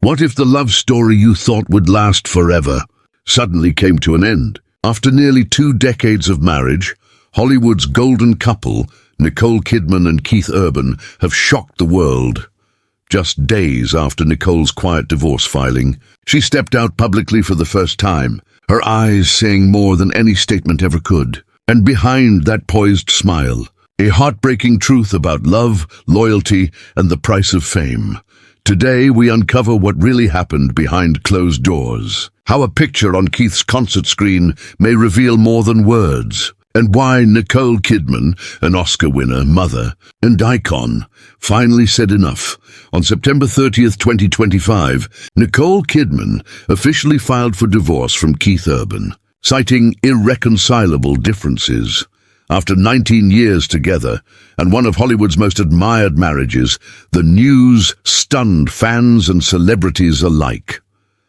What if the love story you thought would last forever suddenly came to an end? After nearly 2 decades of marriage, Hollywood's golden couple, Nicole Kidman and Keith Urban, have shocked the world. Just days after Nicole's quiet divorce filing, she stepped out publicly for the first time, her eyes saying more than any statement ever could. And behind that poised smile, a heartbreaking truth about love, loyalty, and the price of fame. Today, we uncover what really happened behind closed doors, how a picture on Keith's concert screen may reveal more than words, and why Nicole Kidman, an Oscar winner, mother, and icon, finally said enough. On September 30th, 2025, Nicole Kidman officially filed for divorce from Keith Urban, citing irreconcilable differences. After 19 years together, and one of Hollywood's most admired marriages, the news stunned fans and celebrities alike.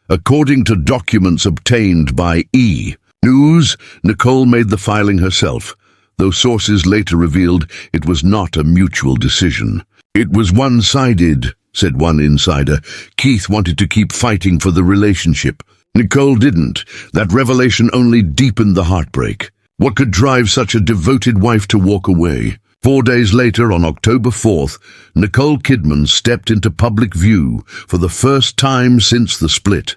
According to documents obtained by E! News, Nicole made the filing herself, though sources later revealed it was not a mutual decision. It was one-sided, said one insider. Keith wanted to keep fighting for the relationship. Nicole didn't. That revelation only deepened the heartbreak. What could drive such a devoted wife to walk away? 4 days later, on October 4th, Nicole Kidman stepped into public view for the first time since the split,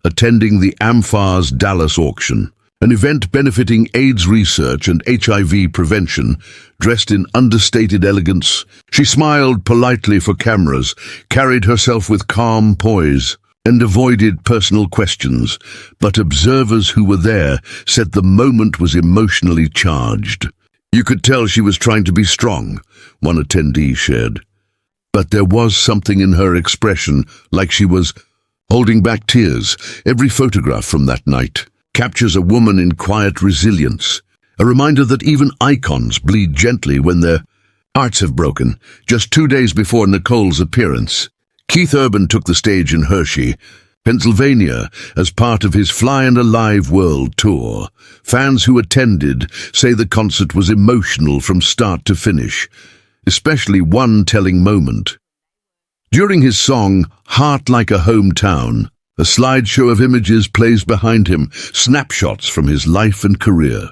attending the AmFa's Dallas auction, an event benefiting AIDS research and HIV prevention. Dressed in understated elegance, she smiled politely for cameras, carried herself with calm poise, and avoided personal questions, but observers who were there said the moment was emotionally charged. You could tell she was trying to be strong, one attendee shared. But there was something in her expression, like she was holding back tears. Every photograph from that night captures a woman in quiet resilience, a reminder that even icons bleed gently when their hearts have broken. Just 2 days before Nicole's appearance, Keith Urban took the stage in Hershey, Pennsylvania, as part of his Fly and Alive World Tour. Fans who attended say the concert was emotional from start to finish, especially one telling moment. During his song, Heart Like a Hometown, a slideshow of images plays behind him, snapshots from his life and career.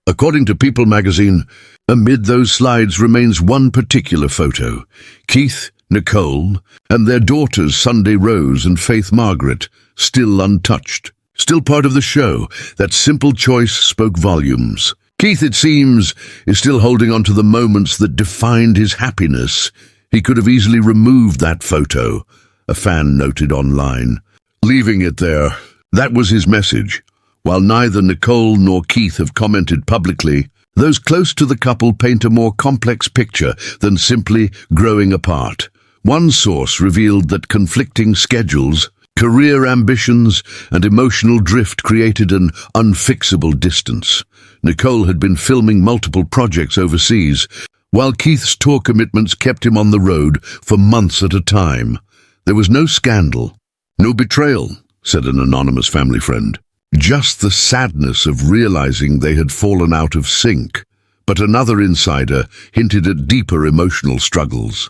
According to People magazine, amid those slides remains one particular photo: Keith, Nicole, and their daughters Sunday Rose and Faith Margaret, still untouched. Still part of the show, that simple choice spoke volumes. Keith, it seems, is still holding on to the moments that defined his happiness. He could have easily removed that photo, a fan noted online, leaving it there. That was his message. While neither Nicole nor Keith have commented publicly, those close to the couple paint a more complex picture than simply growing apart. One source revealed that conflicting schedules, career ambitions, and emotional drift created an unfixable distance. Nicole had been filming multiple projects overseas, while Keith's tour commitments kept him on the road for months at a time. There was no scandal, no betrayal, said an anonymous family friend. Just the sadness of realizing they had fallen out of sync. But another insider hinted at deeper emotional struggles.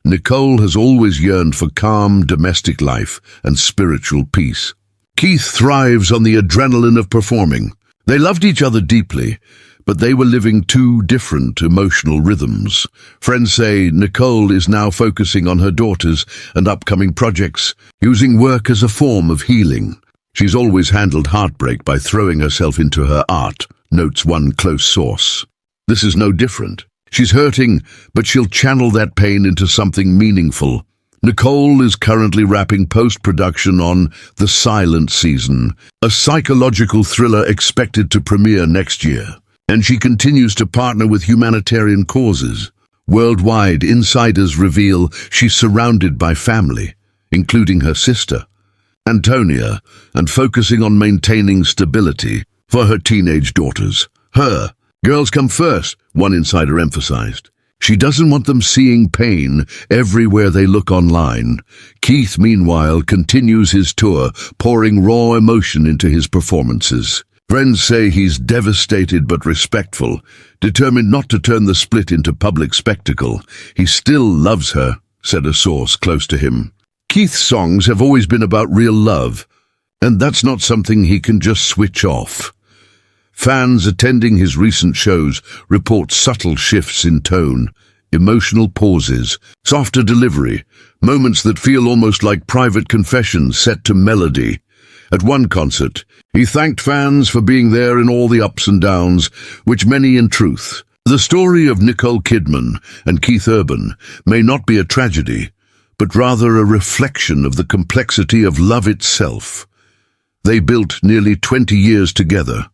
Nicole has always yearned for calm domestic life and spiritual peace. Keith thrives on the adrenaline of performing. They loved each other deeply, but they were living 2 different emotional rhythms. Friends say Nicole is now focusing on her daughters and upcoming projects, using work as a form of healing. She's always handled heartbreak by throwing herself into her art, notes one close source. This is no different. She's hurting, but she'll channel that pain into something meaningful. Nicole is currently wrapping post-production on The Silent Season, a psychological thriller expected to premiere next year. And she continues to partner with humanitarian causes. Worldwide, insiders reveal she's surrounded by family, including her sister, Antonia, and focusing on maintaining stability for her teenage daughters. Girls come first, one insider emphasized. She doesn't want them seeing pain everywhere they look online. Keith, meanwhile, continues his tour, pouring raw emotion into his performances. Friends say he's devastated but respectful, determined not to turn the split into public spectacle. He still loves her, said a source close to him. Keith's songs have always been about real love, and that's not something he can just switch off. Fans attending his recent shows report subtle shifts in tone, emotional pauses, softer delivery, moments that feel almost like private confessions set to melody. At one concert, he thanked fans for being there in all the ups and downs, which many in truth. The story of Nicole Kidman and Keith Urban may not be a tragedy, but rather a reflection of the complexity of love itself. They built nearly 20 years together,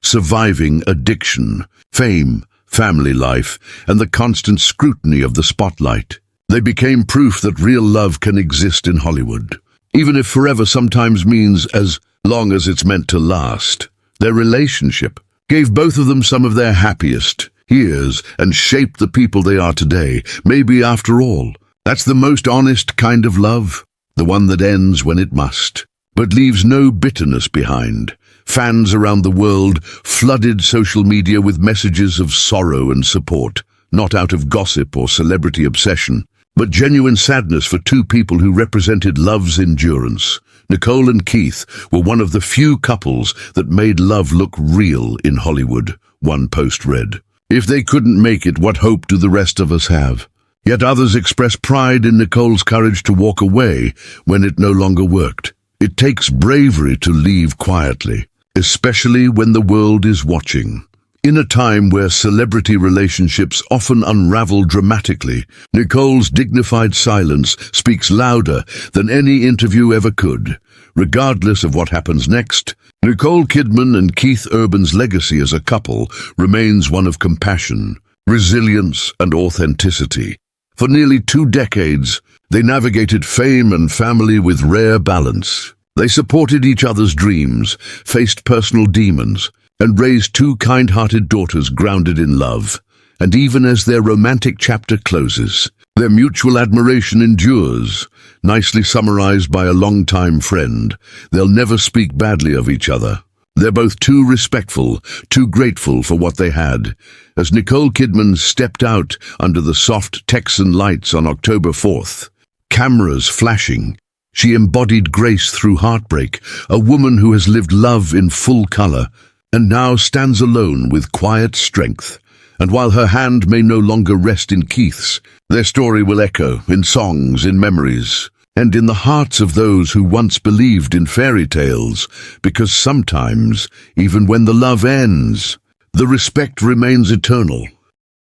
surviving addiction, fame, family life, and the constant scrutiny of the spotlight. They became proof that real love can exist in Hollywood, even if forever sometimes means as long as it's meant to last. Their relationship gave both of them some of their happiest years and shaped the people they are today. Maybe after all, that's the most honest kind of love, the one that ends when it must, but leaves no bitterness behind. Fans around the world flooded social media with messages of sorrow and support, not out of gossip or celebrity obsession, but genuine sadness for two people who represented love's endurance. Nicole and Keith were one of the few couples that made love look real in Hollywood, one post read. If they couldn't make it, what hope do the rest of us have? Yet others express pride in Nicole's courage to walk away when it no longer worked. It takes bravery to leave quietly, especially when the world is watching. In a time where celebrity relationships often unravel dramatically, Nicole's dignified silence speaks louder than any interview ever could. Regardless of what happens next, Nicole Kidman and Keith Urban's legacy as a couple remains one of compassion, resilience, and authenticity. For nearly 2 decades, they navigated fame and family with rare balance. They supported each other's dreams, faced personal demons, and raised 2 kind-hearted daughters grounded in love. And even as their romantic chapter closes, their mutual admiration endures. Nicely summarized by a longtime friend, they'll never speak badly of each other. They're both too respectful, too grateful for what they had. As Nicole Kidman stepped out under the soft Texan lights on October 4th, cameras flashing, she embodied grace through heartbreak, a woman who has lived love in full color, and now stands alone with quiet strength. And while her hand may no longer rest in Keith's, their story will echo in songs, in memories, and in the hearts of those who once believed in fairy tales, because sometimes, even when the love ends, the respect remains eternal.